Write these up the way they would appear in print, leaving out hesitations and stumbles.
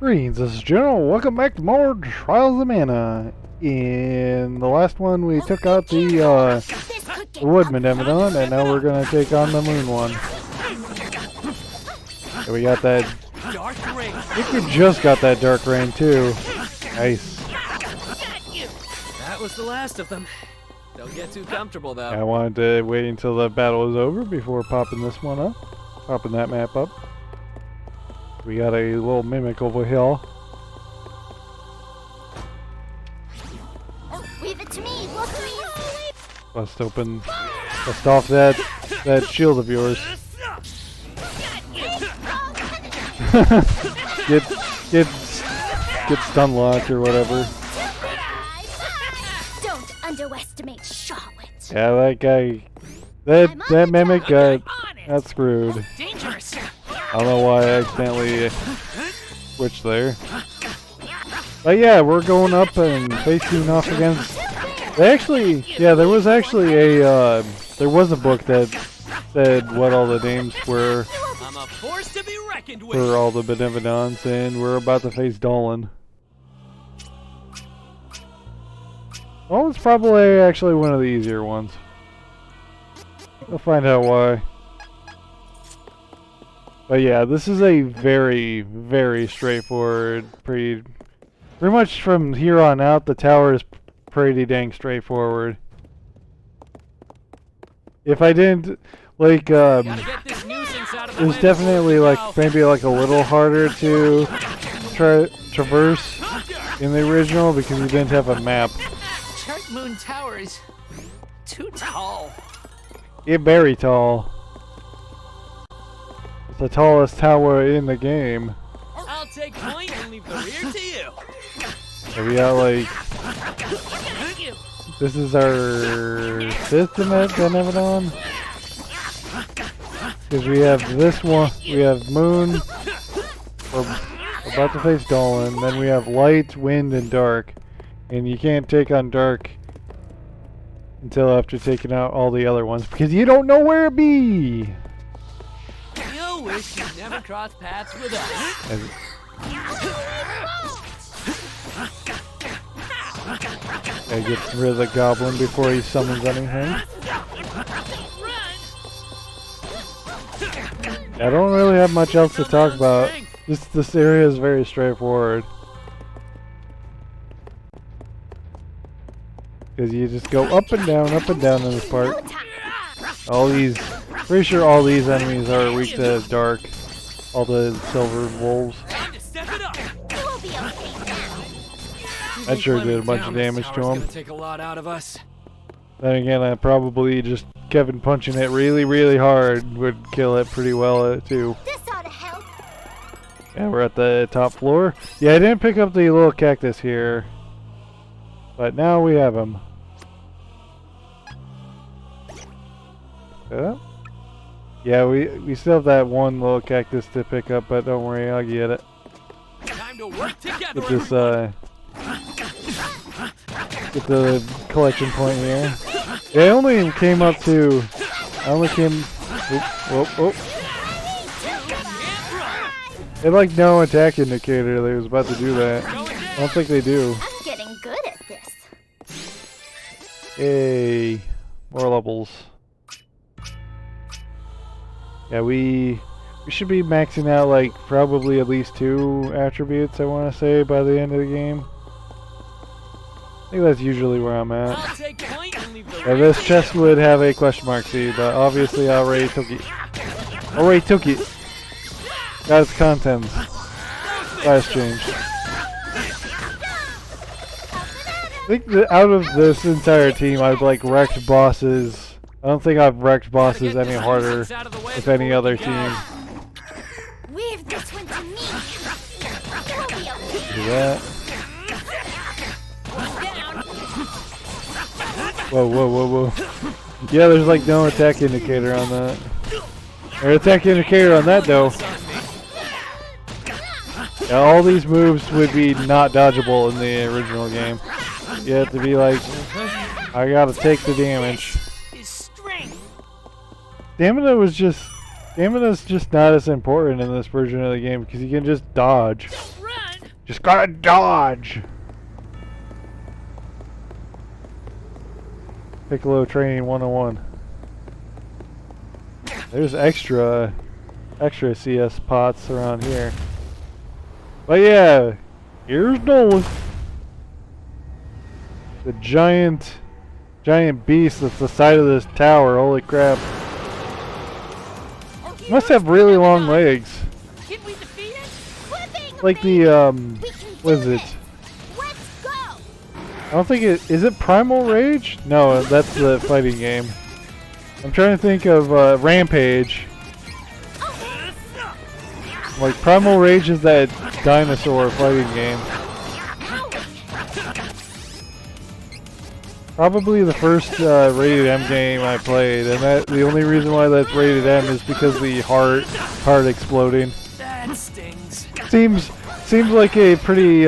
Greetings, this is General. Welcome back to more Trials of Mana. In the last one, we took out the Woodman Demodon, and now we're gonna take on the Moon one. And we got that. I think we just got that Dark Rain too. Nice. That was the last of them. Don't get too comfortable though. I wanted to wait until the battle was over before popping this one up, popping that map up. We got a little mimic over here. Oh, leave it to me. Look at me. Bust off that shield of yours. get stun locked or whatever. Don't underestimate Charlotte. Yeah, that guy, that mimic got screwed. Dangerous. I don't know why I accidentally switched there. But yeah, we're going up and facing off against. There was actually a there was a book that said what all the names were I'm a force to be reckoned with. for all the Benevolons, and we're about to face Dolan. Dolan's probably actually one of the easier ones. We'll find out why. But yeah, this is a very, very straightforward, pretty much from here on out, the tower is pretty dang straightforward. If I didn't, like, it was definitely like, maybe like a little harder to traverse in the original because you didn't have a map. Chart Moon Tower is too tall. It's very tall. The tallest tower in the game. I'll take point and leave the rear to you. So we got like, this is our fifth Benevolon. Because we have this one, we have Moon, we're about to face Dolan, then we have Light, Wind, and Dark. And you can't take on Dark until after taking out all the other ones, because you don't know where it be! You wish you never crossed paths with us. I get rid of the goblin before he summons anything. I don't really have much else to talk about. This area is very straightforward. Because you just go up and down in this part. Pretty sure all these enemies are weak to Dark. All the silver wolves. That sure did a bunch of damage to them. Take a lot out of us. Then again, probably just Kevin punching it really, really hard would kill it pretty well too. This ought to help. Yeah, we're at the top floor. Yeah, I didn't pick up the little cactus here, but now we have him. Yeah, we still have that one little cactus to pick up, but don't worry, I'll get it. Time to work together. Get this get the collection point here. Yeah, I only came up to. I only came. Oh. They like no attack indicator. They was about to do that. I don't think they do. I'm getting good at this. Yay, more levels. Yeah, we should be maxing out like probably at least 2 attributes, I want to say, by the end of the game. I think that's usually where I'm at. Yeah, this chest would have a question mark C, but obviously I already took it. Got its contents. Last change. I think that out of this entire team, I've like wrecked bosses. I don't think I've wrecked bosses any harder with any other team. Leave this one to me. Do that. Whoa. Yeah, there's like no attack indicator on that. Or attack indicator on that though. Yeah, all these moves would be not dodgeable in the original game. You have to be like, I gotta take the damage. Stamina's just not as important in this version of the game because you can just dodge. Just gotta dodge. Piccolo Training 101. There's extra CS pots around here. But yeah, here's Nolan. The giant beast that's the side of this tower. Holy crap. Must have really long legs. Can we defeat it? Like the, what is it? Let's go. I don't think is it Primal Rage? No, that's the fighting game. I'm trying to think of, Rampage. Like, Primal Rage is that dinosaur fighting game. Probably the first rated M game I played, and the only reason why that's rated M is because the heart exploding. That stings. Seems like a pretty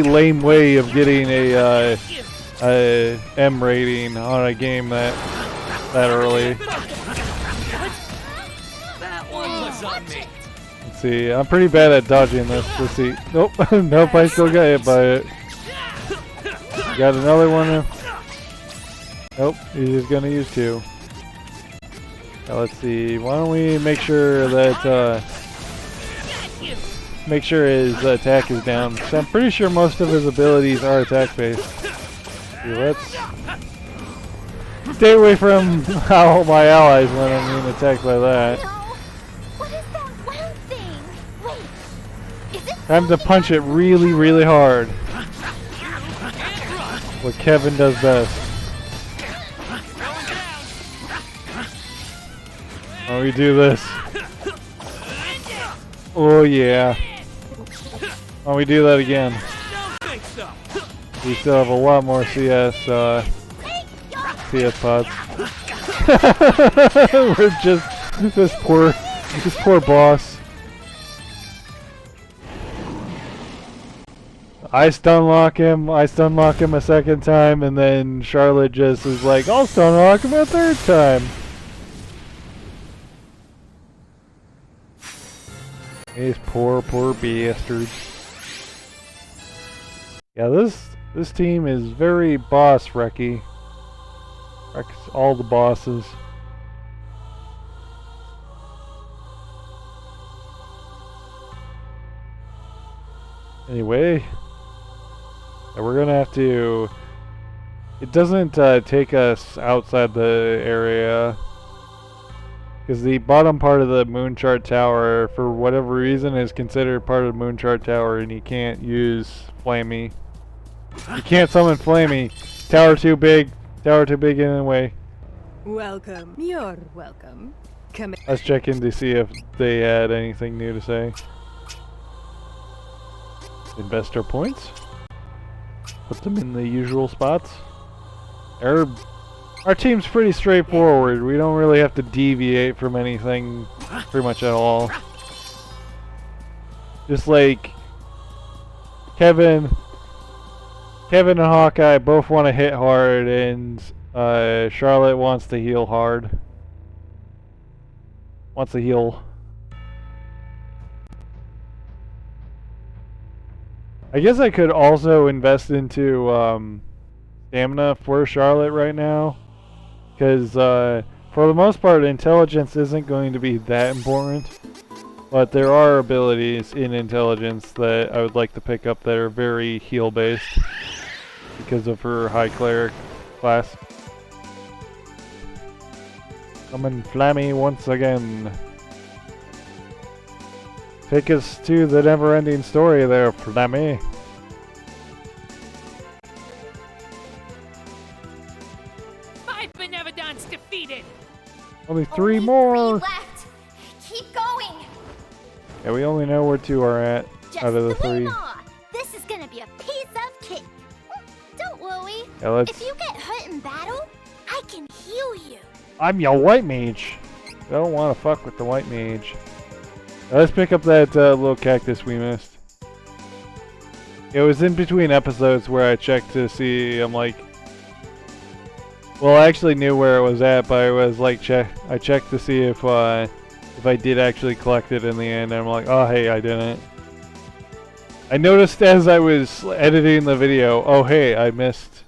lame way of getting a M rating on a game that early. That one was on me. Let's see, I'm pretty bad at dodging this. Let's see. Nope, nope, I still got hit by it. Got another one. Nope, he's just gonna use two. Now let's see. Why don't we make sure that his attack is down? So I'm pretty sure most of his abilities are attack based. Let's stay away from how my allies when I'm being attacked by that. No. What is that round thing? Wait. Is it Time to punch it really, really hard. What Kevin does best. Oh, we do this. Oh yeah. Oh, we do that again. We still have a lot more CS pods. We're just this poor boss. I stun lock him a second time, and then Charlotte just is like, I'll stun lock him a third time. These poor bastards. Yeah, this team is very boss wrecky. Wrecks all the bosses. Anyway, we're gonna have to. It doesn't take us outside the area. Because the bottom part of the Moonchart Tower, for whatever reason, is considered part of the Moonchart Tower, and you can't use Flamey. You can't summon Flamey. Tower too big anyway. Welcome. You're welcome. Come Let's check in to see if they had anything new to say. Investor points. Put them in the usual spots. Our team's pretty straightforward. We don't really have to deviate from anything pretty much at all. Just like Kevin and Hawkeye both want to hit hard, and Charlotte wants to heal hard. Wants to heal. I guess I could also invest into stamina for Charlotte right now. Because for the most part, intelligence isn't going to be that important. But there are abilities in intelligence that I would like to pick up that are very heal based. Because of her high cleric class. Summon Flammy once again. Take us to the never-ending story there, Flammy. Benevodon's defeated. Only three more. Only 3 left. Keep going. Yeah, we only know where 2 are at Just out of the 3 3. more. This is gonna be a piece of cake. Don't worry. Yeah, let's. If you get hurt in battle, I can heal you. I'm your white mage. I don't want to fuck with the white mage. Let's pick up that little cactus we missed. It was in between episodes where I checked to see. I'm like, well, I actually knew where it was at, but I was like, I checked to see if I did actually collect it in the end. And I'm like, oh hey, I didn't. I noticed as I was editing the video, oh hey, I missed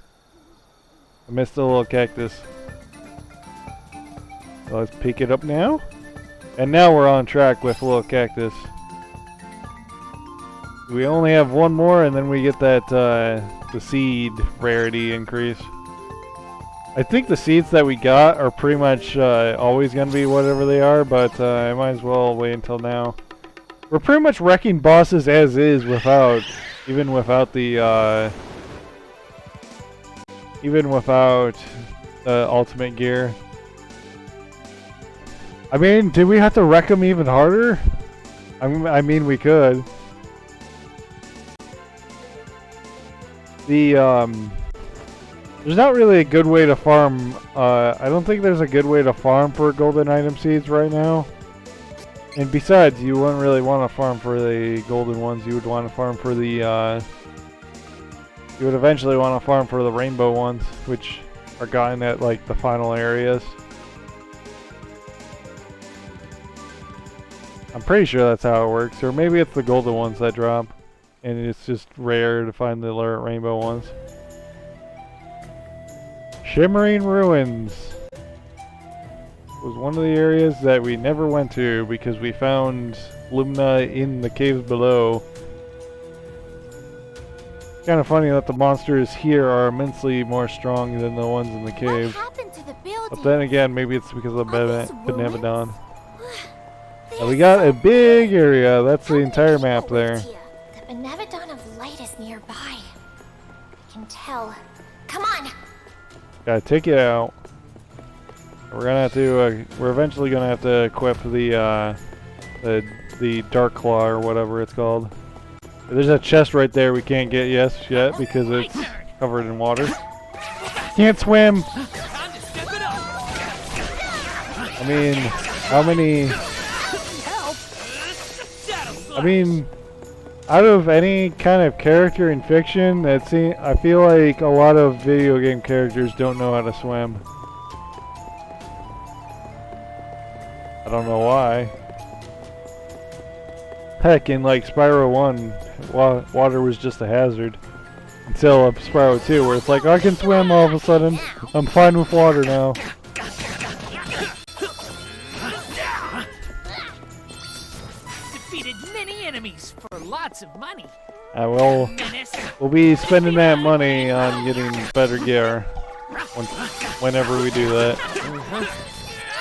a little cactus. So let's pick it up now. And now we're on track with a little cactus. We only have one more and then we get that the seed rarity increase. I think the seeds that we got are pretty much always going to be whatever they are, but I might as well wait until now. We're pretty much wrecking bosses as is even without the ultimate gear. I mean, did we have to wreck them even harder? I mean, we could. There's not really a good way to farm. I don't think there's a good way to farm for golden item seeds right now. And besides, you wouldn't really want to farm for the golden ones. You would want to farm for the. You would eventually want to farm for the rainbow ones, which are gotten at like the final areas. I'm pretty sure that's how it works, or maybe it's the golden ones that drop, and it's just rare to find the rainbow ones. Shimmering Ruins was one of the areas that we never went to because we found Lumina in the caves below. It's kind of funny that the monsters here are immensely more strong than the ones in the caves. What happened to the building? But then again, maybe it's because of Benevodon. Now we got a big area. That's the entire map there. The Benevodon of Light is nearby. I can tell. Come on. Gotta take it out. We're gonna have to. We're eventually gonna have to equip the Dark Claw or whatever it's called. There's a chest right there we can't get yet because it's covered in water. Can't swim. I mean, how many? I mean, out of any kind of character in fiction, I feel like a lot of video game characters don't know how to swim. I don't know why. Heck, in like Spyro 1, water was just a hazard. Until Spyro 2, where it's like, I can swim all of a sudden. I'm fine with water now. Defeated many enemies for lots of money. We'll be spending that money on getting better gear whenever we do that.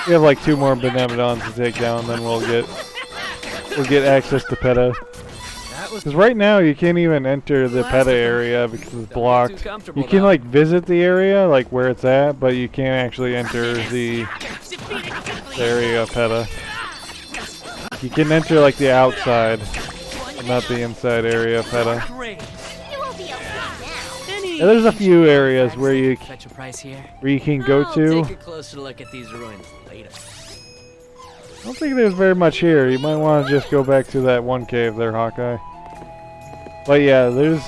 We have like 2 more Benevodons to take down, then we'll get access to PETA. Because right now you can't even enter the PETA area because it's blocked. You can like visit the area, like where it's at, but you can't actually enter the area of PETA. You can enter like the outside, but not the inside area of PETA. Yeah, there's a few areas where you can go to. Take a closer look at these ruins later. I don't think there's very much here. You might want to just go back to that one cave there, Hawkeye. But yeah, there's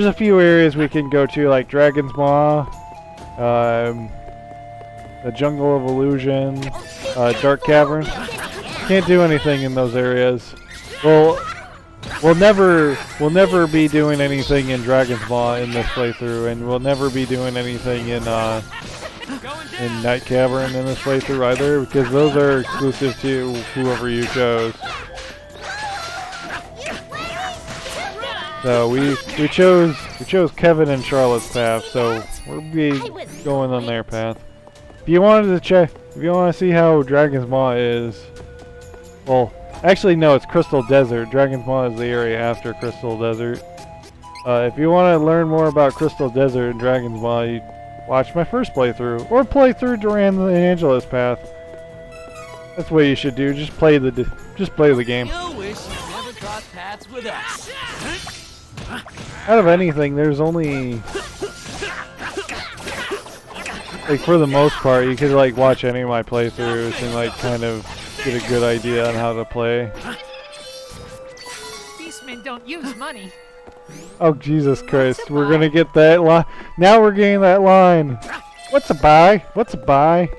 a few areas we can go to, like Dragon's Maw, the Jungle of Illusion, Dark Cavern. Can't do anything in those areas. We'll never be doing anything in Dragon's Maw in this playthrough, and we'll never be doing anything in Night Cavern in this playthrough either, because those are exclusive to whoever you chose. So we chose Kevin and Charlotte's path, so we'll be going on their path. If you wanted to see how Dragon's Maw is, well, actually no, it's Crystal Desert. Dragon's Maw is the area after Crystal Desert. If you want to learn more about Crystal Desert and Dragon's Maw, you watch my first playthrough, or play through Duran and Angela's path. That's what you should do. Just play the game. You'll wish you never crossed paths with us. Out of anything, there's only, like, for the most part, you could like watch any of my playthroughs and like kind of get a good idea on how to play. Beastmen don't use money. Oh Jesus Christ, we're gonna get that line. Now we're getting that line. What's a buy? What's a buy?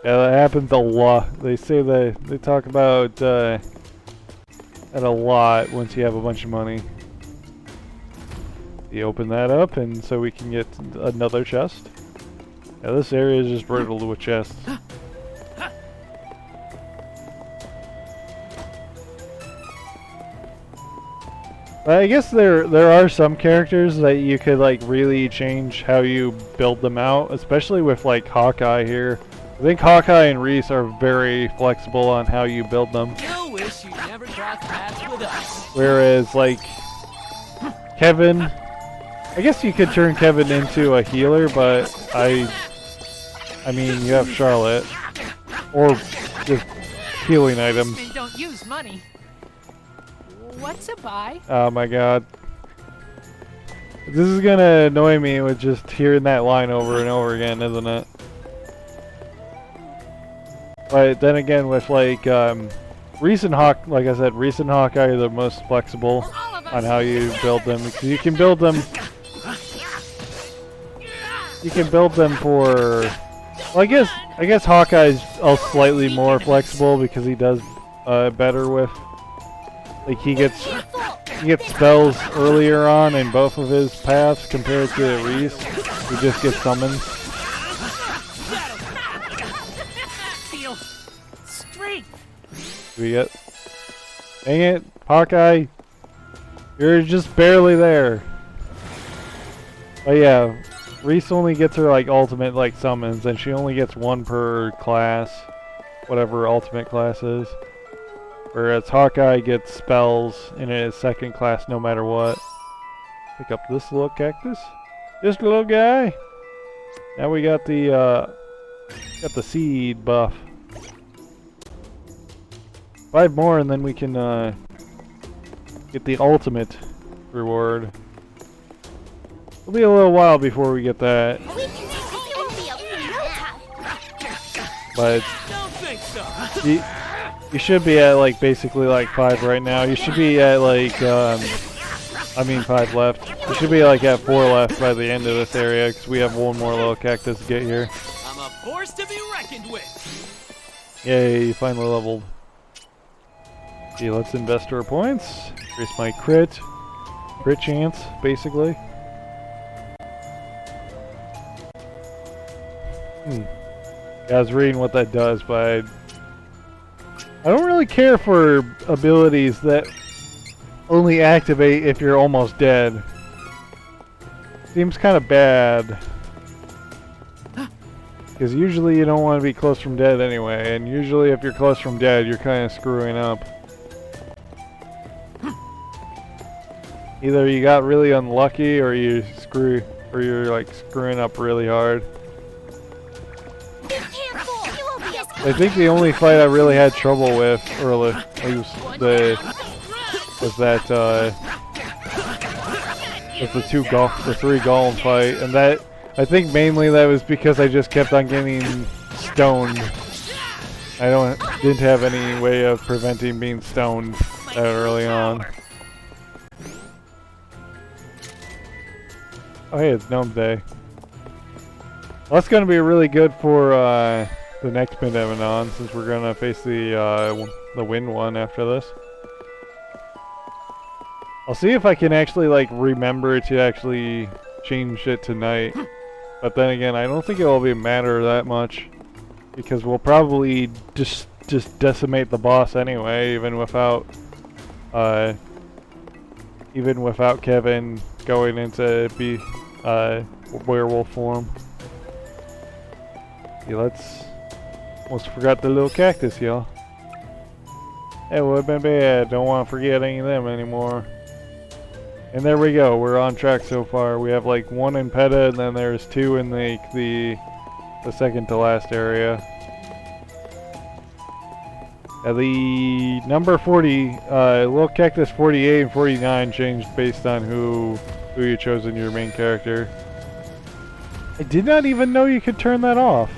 Yeah, that happens a lot. They say they talk about at a lot once you have a bunch of money. You open that up, and so we can get another chest. Yeah, this area is just riddled with chests. I guess there are some characters that you could like really change how you build them out, especially with like Hawkeye here. I think Hawkeye and Reese are very flexible on how you build them. You wish you never crossed paths with us. Whereas like Kevin, I guess you could turn Kevin into a healer, but I mean you have Charlotte or just healing items. They don't use money. What's a buy? Oh my god. This is gonna annoy me with just hearing that line over and over again, isn't it? But then again, with like Reese and like I said, Reese and Hawkeye are the most flexible on how you build them, because you can build them. You can build them for. Well, I guess Hawkeye's slightly more flexible because he does better with. Like he gets spells earlier on in both of his paths compared to Reese, who just gets summoned. Feel strength. We get. Dang it, Hawkeye! You're just barely there. But yeah, Reese only gets her like ultimate like summons, and she only gets one per class, whatever ultimate class is. Whereas Hawkeye gets spells in his second class no matter what. Pick up this little cactus. This little guy. Now we got the seed buff. 5 more and then we can get the ultimate reward. It'll be a little while before we get that. But Don't think so. you should be at like basically like 5 right now. You should be at like 5 left. You should be like at 4 left by the end of this area because we have one more little cactus to get here. I'm a force to be reckoned with. Yay, finally leveled. Okay, let's invest our points. Increase my crit chance, basically. Yeah, I was reading what that does, but I don't really care for abilities that only activate if you're almost dead. Seems kind of bad. Because usually you don't want to be close from dead anyway, and usually if you're close from dead, you're kind of screwing up. Either you got really unlucky, or you're like screwing up really hard. I think the only fight I really had trouble with early was the three golem fight, and that I think mainly that was because I just kept on getting stoned. I didn't have any way of preventing being stoned that early on. Oh hey, it's Gnome Day. Well, that's gonna be really good for the next Mid-Evanon, since we're gonna face the Wind one after this. I'll see if I can actually like remember to actually change it tonight. But then again, I don't think it will be matter that much, because we'll probably just decimate the boss anyway, even without Kevin going into werewolf form. Yeah, almost forgot the little cactus, y'all. That would have been bad. Don't want to forget any of them anymore. And there we go. We're on track so far. We have like 1 in Peta, and then there's 2 in the second to last area. The number 40, little cactus 48 and 49 changed based on who you chose in your main character. I did not even know you could turn that off.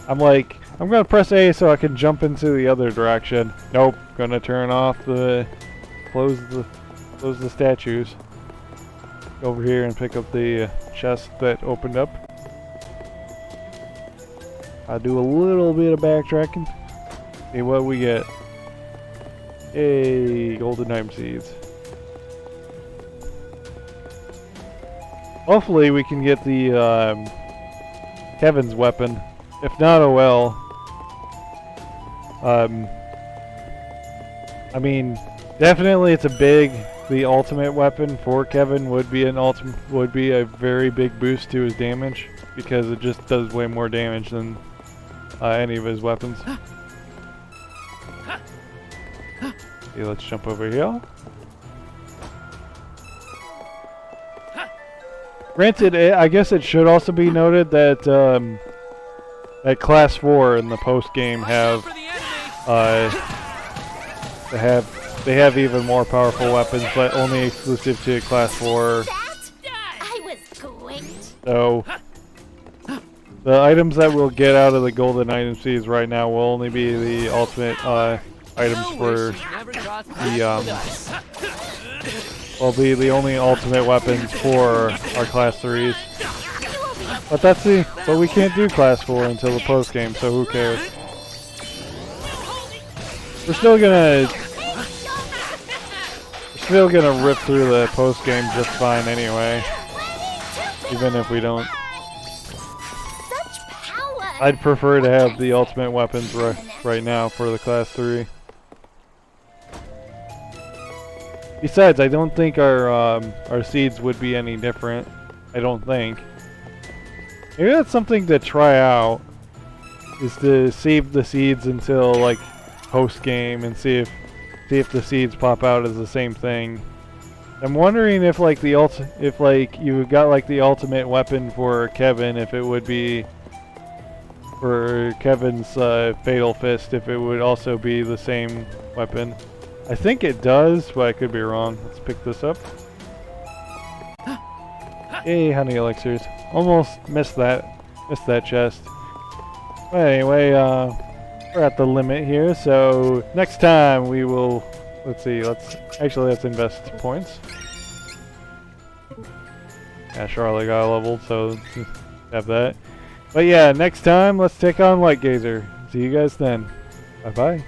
I'm like, I'm gonna press A so I can jump into the other direction. Nope, gonna turn off close the statues. Go over here and pick up the chest that opened up. I'll do a little bit of backtracking. See what we get. Yay, golden item seeds. Hopefully we can get the Kevin's weapon. If not, oh well. I mean, definitely it's a big. The ultimate weapon for Kevin would be a very big boost to his damage because it just does way more damage than any of his weapons. Okay, let's jump over here. Granted, I guess it should also be noted that at Class 4 in the post game they have even more powerful weapons, but only exclusive to Class 4. I was great. So the items that we'll get out of the golden item seeds right now will only be the ultimate items for the will be the only ultimate weapons for our Class 3s. But we can't do Class 4 until the post game, so who cares? We're still gonna rip through the post game just fine anyway, even if we don't. Such power. I'd prefer to have the ultimate weapons right now for the Class 3. Besides, I don't think our seeds would be any different. I don't think. Maybe that's something to try out. Is to save the seeds until like post game and see if the seeds pop out as the same thing. I'm wondering if like if like you got like the ultimate weapon for Kevin, if it would be for Kevin's Fatal Fist, if it would also be the same weapon. I think it does, but I could be wrong. Let's pick this up. Yay, honey elixirs. Almost missed that chest. But anyway, we're at the limit here, so next time we will, let's invest points. Yeah, Charlotte got leveled, so have that. But yeah, next time let's take on Light Gazer. See you guys then. Bye bye.